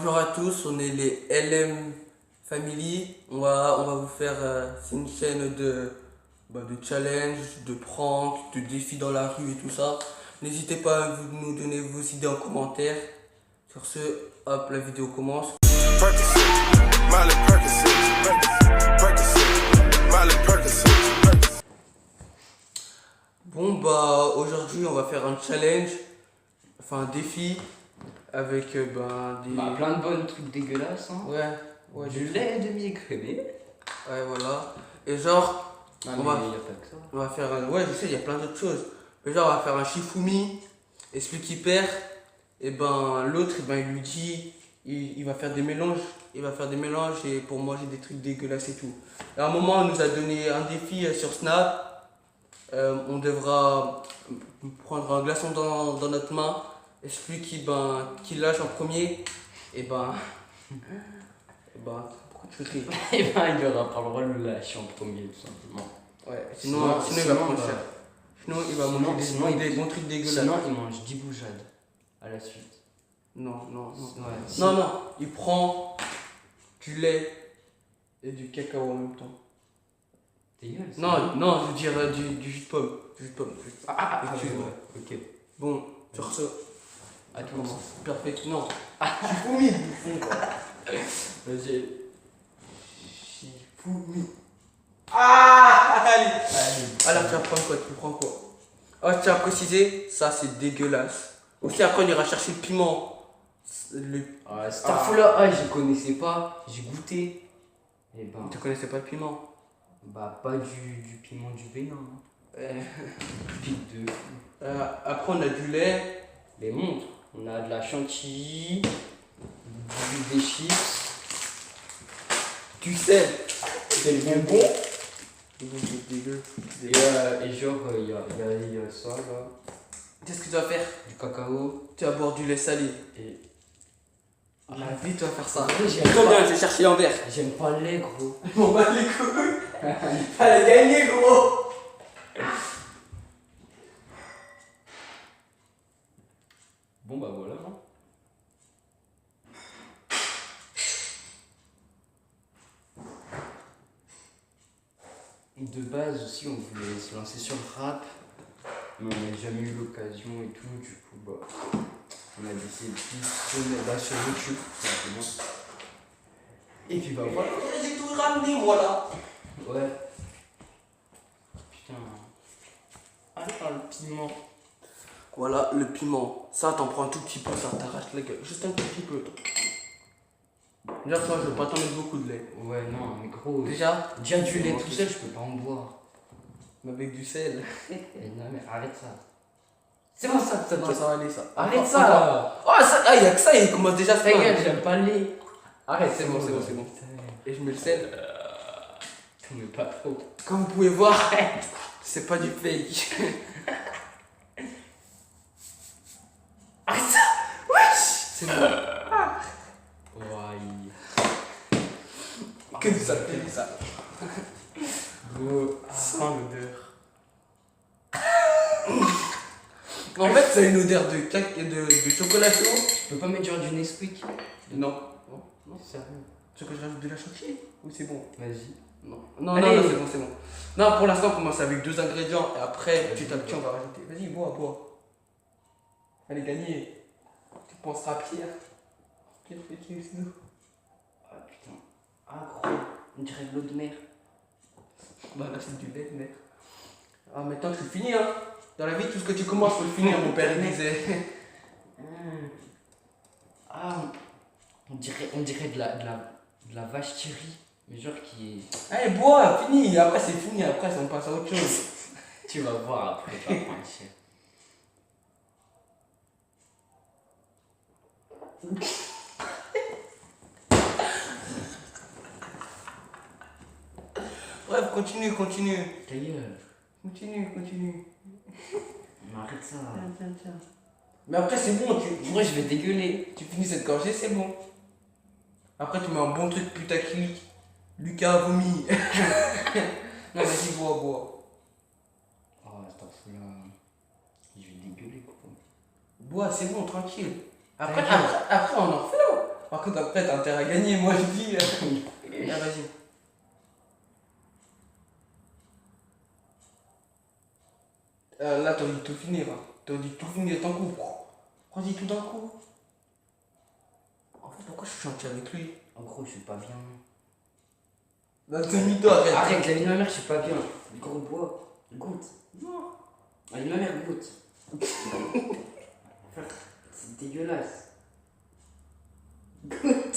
Bonjour à tous, on est les LM Family. On va vous faire. C'est une chaîne de challenge, de prank, de défis dans la rue et tout ça. N'hésitez pas à nous donner vos idées en commentaire. Sur ce, hop, la vidéo commence. Bon, bah, aujourd'hui, on va faire un challenge, enfin un défi avec plein de bonnes trucs dégueulasses, hein. Ouais, Du lait demi-écrémé. Ouais, voilà. Et genre, Non, on mais va, il n'y a pas que ça. on va faire un. Ouais, je sais, il y a plein d'autres choses. Mais genre, on va faire un Shifumi. Et celui qui perd, et ben l'autre, et ben il lui dit, il va faire des mélanges. Il va faire des mélanges et pour manger des trucs dégueulasses et tout. Et à un moment, on nous a donné un défi sur Snap. On devra prendre un glaçon dans notre main. Et celui qui lâche en premier, et ben. Et ben, pourquoi tu ris? Et il aura pas le droit de le lâcher en premier, tout simplement. Ouais, sinon il va prendre cher. Sinon, il va manger des bons trucs dégueulasses. Sinon, il mange 10 bougeades à la suite. Non. Ouais, Non, il prend du lait et du cacao en même temps. T'es gueule, Non, je veux dire du jus de pomme. Excuse-moi. Ok. Bon, sur ce, À toi. commence. Parfait. Non. Shifumi, bouffon, quoi. Vas-y. Shifumi. Allez. Alors, tu vas prendre quoi? Tu prends quoi? Oh, je tiens à préciser, ça c'est dégueulasse. Aussi, après, on ira chercher le piment. Starfall, je connaissais pas, j'ai goûté. Et ben. Tu connaissais pas le piment? Bah, pas du piment du Bénin. Pique de. Après, on a du lait. Les montres. On a de la chantilly, des chips, Du sel. c'est le bonbon. Dégueu. Et genre, il y a ça là, Qu'est-ce que tu vas faire? du cacao. Tu vas boire du lait salé. Et. La vie, tu vas faire ça. J'aime Trop pas- bien, j'ai cherché en verre. J'aime pas le lait, gros. Bon, bah, les couilles. Elle a gagné, gros. Bon, bah voilà. Hein. De base aussi, on voulait se lancer sur le rap, mais on n'a jamais eu l'occasion et tout, du coup, bah, on a décidé de plus se mettre sur YouTube, simplement. Et puis bah voilà. J'ai tout ramené, moi, là. Ouais. Putain. Ah, le piment. Voilà, le piment. Ça, t'en prends un tout petit peu, ça t'arrache la gueule. Juste un tout petit peu. Déjà, toi, je vais pas t'en mettre beaucoup de lait. Ouais, non, mais gros. Déjà, Du lait tout seul, je peux pas en boire. mais avec du sel. Non, mais arrête ça. C'est bon ça, Non, ça va aller, ça. Arrête Encore, ça encore. là. Oh, ça, il y a que ça, il commence déjà à se Ta gueule, plaindre. j'aime pas le lait. Arrête, C'est bon. Et je mets le sel. T'en mets pas trop. Comme vous pouvez voir, c'est pas du fake. Arrête ça. C'est bon. Ouais. Que du saleté, ça. Gros. Sans l'odeur. En fait, ça a une odeur de chocolat chaud. Tu peux pas mettre genre du Nesquik? Non. Sérieux. Tu veux que je rajoute de la chantilly? Ou c'est bon? Vas-y. Non, Allez. c'est bon. Non, pour l'instant, on commence avec 2 ingrédients et après, petit à petit, on va rajouter. Vas-y, bois. Allez, gagner. Tu penseras à Pierre. Pierre fait qui aussi nous? Ah putain. Ah gros. On dirait de l'eau de mer. Bah là, c'est du lait, mec. Ah, maintenant que c'est fini, hein. Dans la vie, tout ce que tu commences, faut le finir, mon père, il disait. Ah. On dirait de la vache qui rit. Mais genre qui est. Allez, bois, fini. Après, c'est fini. Après, on passe à autre chose. Tu vas voir après, tu vas prendre cher. Bref, continue. Ta gueule. Continue. Mais arrête ça. Tiens. Mais après, c'est bon. Moi je vais dégueuler. Tu finis cette gorgée, c'est bon. Après, tu mets un bon truc putaclic. Lucas a vomi. Non, vas-y, bois. Oh, attends, là. Je vais dégueuler, quoi. Bois, c'est bon, tranquille. Ta Après, gueule. on en refait là. Par contre, après, t'as intérêt à gagner, moi je dis. Ah, vas-y. Là, t'as envie de tout finir. Hein. T'as envie de tout finir d'un coup. Prends-y tout d'un coup. En fait, pourquoi je suis gentil avec lui? En gros, je suis pas bien. Là, t'es mytho, arrête. Arrête, la vie de ma mère, je suis pas bien. Gros bois, goûte. Non. La vie de ma mère, goûte. C'est dégueulasse. Goûte.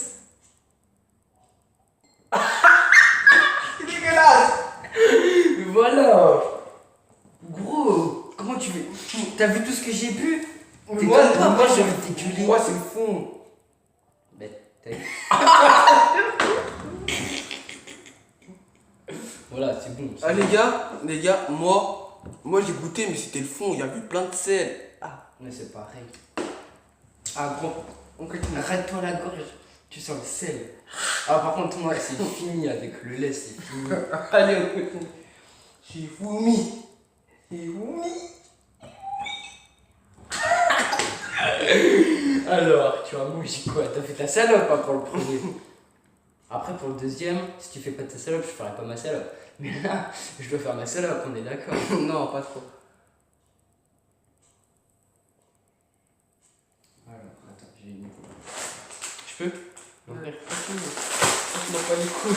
C'est dégueulasse. Voilà. Gros, comment tu veux? T'as vu tout ce que j'ai bu? T'es Moi, comme toi, moi j'ai envie de t'éculer. Moi, c'est le fond. Mais t'as vu? Voilà, c'est bon. Ah, les gars, moi j'ai goûté, mais c'était le fond. Il y avait plein de sel. Ah, Mais c'est pareil. ah gros. On continue. Arrête-toi la gorge, tu sens le sel. Ah, par contre, moi, c'est fini avec le lait, c'est fini. Allez, on continue. Shifumi. Shifumi. Alors, tu as mouillé quoi? T'as fait ta salope hein, pour le premier. Après, pour le deuxième, si tu fais pas ta salope, je ferai pas ma salope. Mais là, je dois faire ma salope, on est d'accord. Non, pas trop. Alors, attends, j'ai une idée. Je peux? Ouais. Je m'en pas les couilles.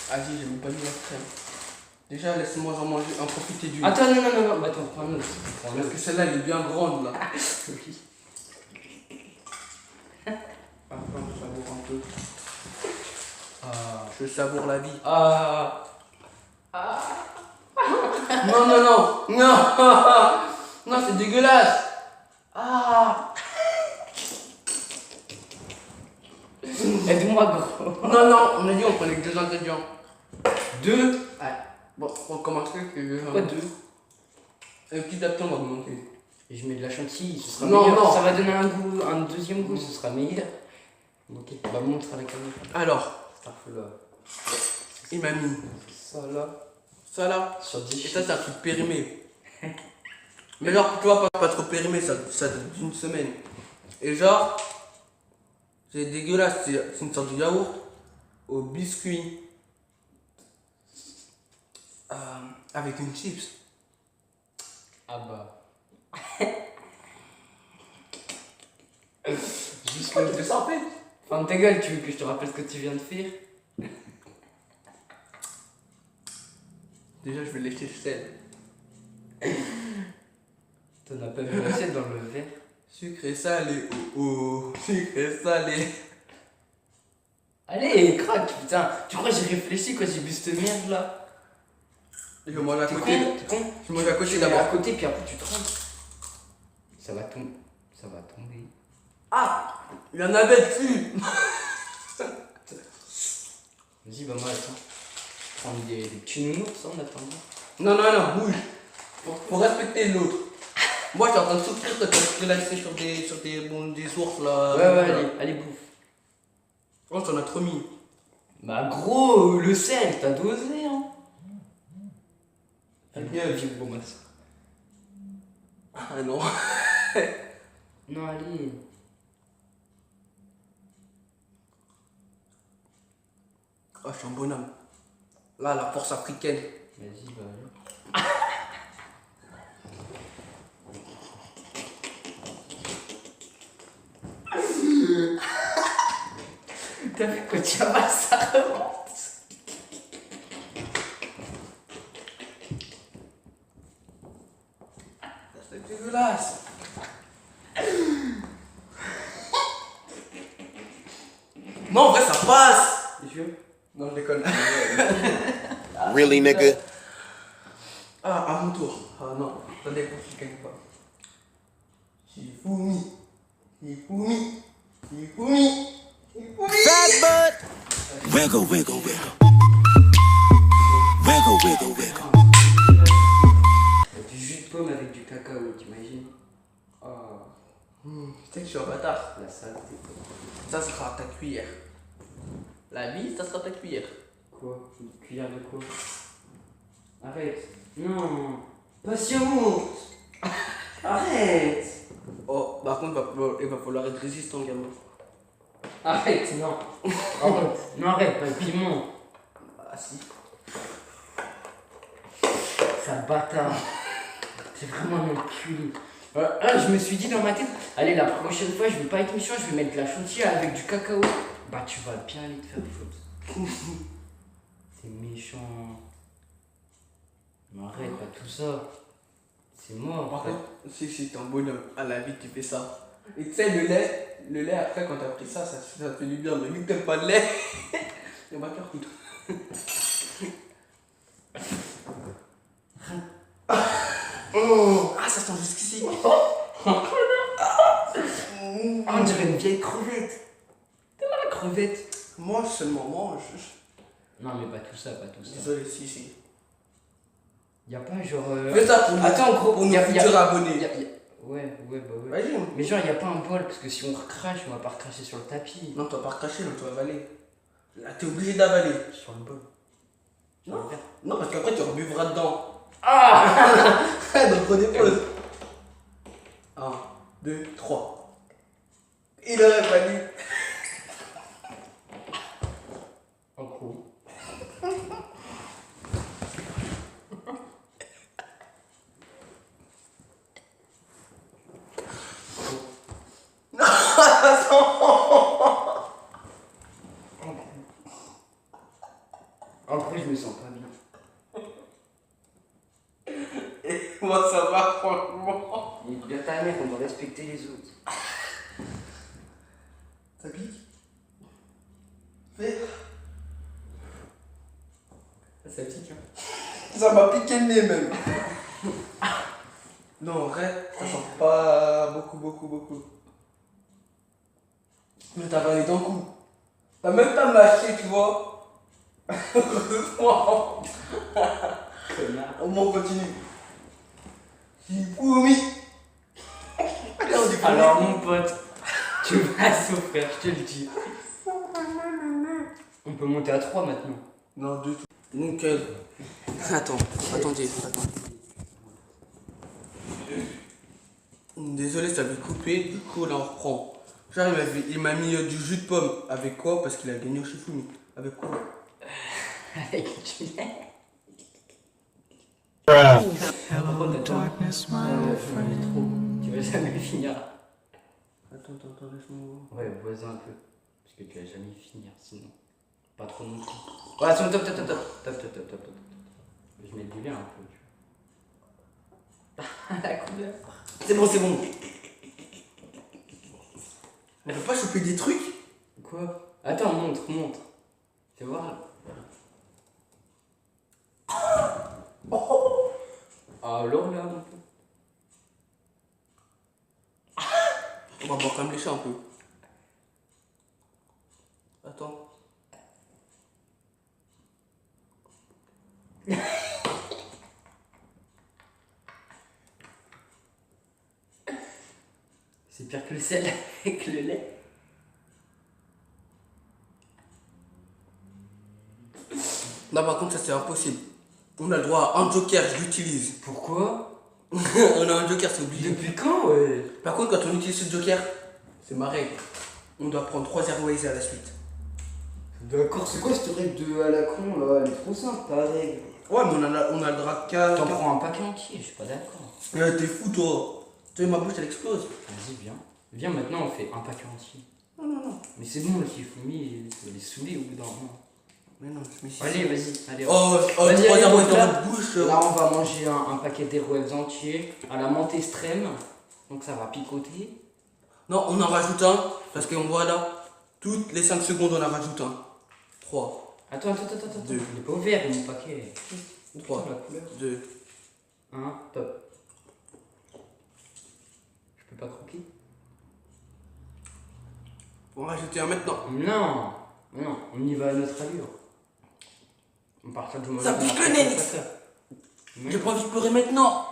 Vas-y, j'ai même pas mis la crème. Déjà, laisse-moi en manger, en profiter du. Attends, non, attends, prends un autre. Parce que celle-là, elle est bien grande là. Oui. Attends, je savoure un peu. Ah. Je savoure la vie. Ah. Non, non, non, non, non, c'est dégueulasse. Ah. Aide-moi, gros. Non, non, on a dit on prenait que 2 ingrédients. 2. Ouais. Bon, on commence que. Pourquoi 2? Un petit à petit, on va augmenter. Et je mets de la chantilly, ce sera Non, meilleur. non. Ça va donner un goût, un deuxième goût, ce sera meilleur. Ok, bah montre à la caméra. Alors, Starfall. il m'a mis Ça là. ça là. Sur 10. Et ça, c'est un truc périmé. Mais genre, tu vois, pas trop périmé, ça date d'une semaine. Et genre, c'est dégueulasse, c'est une sorte de yaourt au biscuit. Avec une chips. Ah bah. Juste comme de ça en fait. Ferme ta gueule, tu veux que je te rappelle ce que tu viens de faire? Déjà, je vais lécher le sel. T'en as pas vu assez dans le verre? Sucré salé, oh oh. Sucré salé. Allez, craque, putain. Tu crois que j'ai réfléchi quand j'ai bu cette merde là? Je mange à T'es côté. con? T'es con? Je mange à côté Tu mets à d'abord. côté, puis après tu trempes. Ça va tomber. Ça va tomber. Ah, il y en avait dessus. Vas-y, bah moi, attends. Je prends des petits nounours en attendant. Non, non, non, bouge. Faut respecter l'autre. Moi, je suis en train de souffrir de te relaxer sur des ours là. Ouais, allez, bouffe. Oh, t'en as trop mis. Bah gros, le sel, t'as dosé hein. Bien. Vive gros masse. Ah non. Non, allez. Oh, je suis un bonhomme. Là, la force africaine. Vas-y, bah allez. T'as vu quand tu avales, ça remonte. C'est dégueulasse. Non, en vrai, ça passe. Les yeux. Non, je déconne. Really, nigga? Ah, à mon tour. Ah non, ça dépend si je gagne pas. Shifumi. Shifumi. Shifumi. Shifumi. Fat butt. Wiggle, wiggle, wiggle. Wiggle, wiggle, wiggle. Du jus de pomme avec du cacao, t'imagines? Oh, Tu sais que je suis un bâtard. la saleté. Ça sera ta cuillère. La vie, ça sera ta cuillère. Quoi? Une cuillère de quoi? Arrête. Non. Patience. Arrête. Oh, par contre, il va falloir être résistant, gamin. Arrête, non. Arrête. Non, arrête, pas le piment. Ah si. Sale bâtard. C'est vraiment mon cul. Je me suis dit dans ma tête, allez, la prochaine fois, je vais pas être méchant, je vais mettre de la chantilly avec du cacao. Bah, tu vas bien aller te faire foutre. C'est méchant. Mais arrête, pas tout ça. C'est mort. Par contre, si t'es un bonhomme, à la vie, tu fais ça. Et tu sais, le lait, après, quand t'as pris ça, ça te fait du bien. Mais vu que t'aimes pas le lait, on va te faire foutre. Oh, ah, ça sent jusqu'ici. On dirait une vieille crevette. T'es là, la crevette. Mange seulement, mange. Non, mais pas tout ça, pas tout ça. Désolé, si. Y'a pas genre. Fais ça pour nous. Attends, gros, Pour nos futurs abonnés. Ouais, bah ouais. Vas-y. Mais genre, y'a pas un bol, parce que si on recrache, on va pas recracher sur le tapis. Non, tu vas pas recracher, non, tu vas avaler. Là, t'es obligé d'avaler. Sur le bol. Non. Non, parce qu'après, tu rebuvras dedans. Ah. Donc, redépose. 1, 2, 3. Il aurait fallu. En gros. En gros, je me sens pas bien. Et moi, ça va, franchement. Il dit à ta mère, on doit respecter les autres. Ça pique. Fais. Ça pique, hein. Ça m'a piqué le nez, même. Non, en vrai, ça sent pas beaucoup. Mais t'as avalé d'un coup. T'as même pas mâché, tu vois. Heureusement. Connard. Au moins, on continue. Chifoumi. Allez, on dit Alors, mon pote, tu vas souffrir, je te le dis. On peut monter à 3 maintenant. Non, 2 tout. Nickel. Attendez. Désolé, ça avait coupé, du coup là on reprend. Genre il m'a mis du jus de pomme. Avec quoi? Parce qu'il a gagné au Shifumi. Avec quoi? Avec du lait. Hello, darkness, my old friend. Tu vas jamais finir. Attends, laisse-moi. Ouais, voisin un peu. Parce que tu vas jamais finir sinon. Pas trop non plus. Ouais, attends, top. Je mets du lait un peu, tu vois. La couleur. C'est bon. On peut pas choper des trucs? Quoi? Attends, montre. Fais voir. Alors là, mon pote. On va boire quand même lécher un peu. Attends. C'est pire que le sel avec le lait. Là par contre ça c'est impossible. On a le droit à un joker, je l'utilise. Pourquoi? On a un joker, c'est obligé. Depuis quand, ouais? Par contre quand on utilise ce joker, c'est ma règle. On doit prendre 3 Airways à la suite. D'accord, c'est quoi cette règle de à la con là? Elle est trop simple, ta règle. Ouais mais on a le droit de 4. T'en prends un paquet entier, je suis pas d'accord. T'es fou toi. Tu sais ma bouche elle explose. Vas-y, viens. Viens maintenant, on fait un paquet entier. Non. Mais c'est bon, le Shifumi, il est saoulé au bout d'un moment. Mais non, je me suis. Allez, vas-y, allez. Oh, Vas-y, 3 allez, Airways donc dans là- votre bouche. Là, on va manger un paquet d'Airwaves entier à la menthe extrême. Donc ça va picoter. Non, on en rajoute un. Parce qu'on voit là, toutes les 5 secondes on en rajoute un. 3, Attends. Deux. Il est pas ouvert, mon paquet. 3, La couleur. 2. 1, top. Je peux pas croquer? On va rajouter un maintenant. Non, on y va à notre allure. On part du moment Ça où on a pique le fait nez. ça. J'ai pas envie de pleurer maintenant.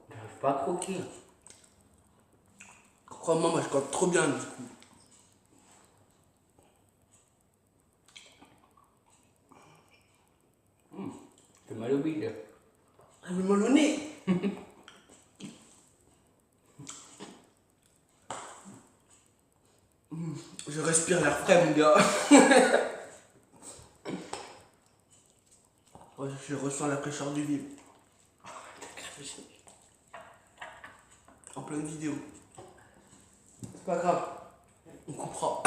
J'arrive pas à croquer. Crois-moi, moi je croque trop bien du coup. mal au bide. Ah, mais mal au nez. Je respire l'air frais, mon gars. Ouais, je ressens la fraîcheur du vide. En pleine vidéo. C'est pas grave. On comprend.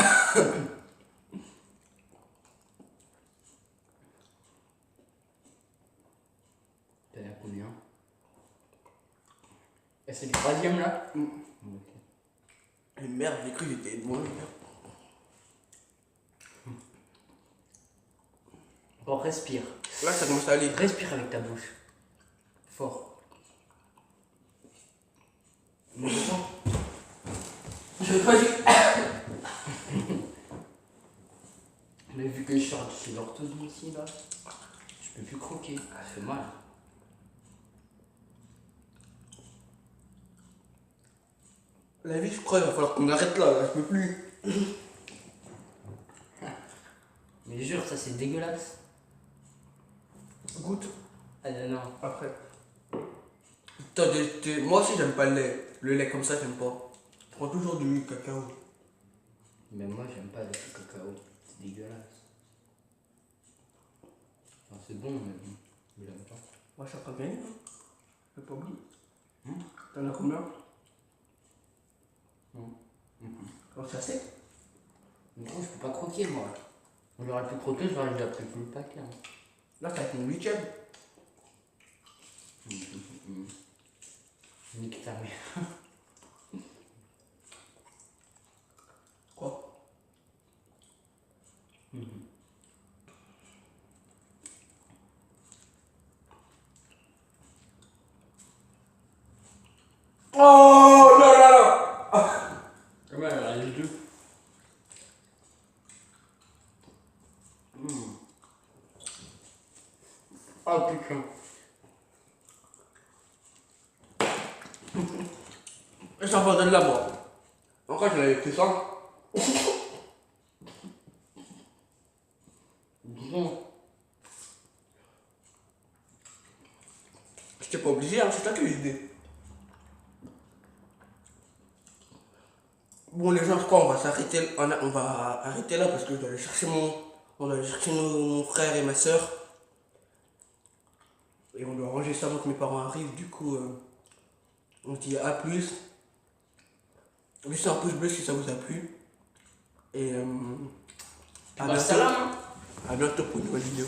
T'as l'air combien? Et c'est le troisième là? Mm. Ok. Et merde, j'ai cru que j'étais loin. Bon, respire. Là, ça commence à aller. Respire avec ta bouche. Fort. Mais bon. Je vais pas dire. Mais vu que je sors de chez l'orthodontie là, je peux plus croquer. Ça fait mal. La vie, je crois, il va falloir qu'on arrête là, je peux plus. Mais jure, ça c'est dégueulasse. Goûte. Ah non. Après. Putain, moi aussi, j'aime pas le lait. Le lait comme ça, j'aime pas. Je prends toujours du cacao. Mais moi j'aime pas le cacao. C'est dégueulasse. Enfin, c'est bon, mais bon. Je l'aime pas. Moi, je suis en train de gagner, hein. Je vais pas oublier. T'en as combien? Oh, c'est assez. Mais gros, je peux pas croquer moi. On aurait pu croquer, j'aurais déjà pris tout le paquet. Hein. Là, t'as mon 8ème. Nique ta mère. Quoi? Oh là là là. Ouais, alors les deux. Oh putain. J'abandonne là, moi. Encore, je l'avais pris ça. Bon. J'étais pas obligé, hein, c'est toi qui as eu l'idée. Bon, les gens, je crois, on va s'arrêter. On va arrêter là parce que je dois aller chercher on doit aller chercher mon frère et ma soeur. Et on doit ranger ça avant que mes parents arrivent. Du coup, on se dit à plus. Laissez un pouce bleu si ça vous a plu. Et à bientôt. Salam. À bientôt pour une nouvelle vidéo.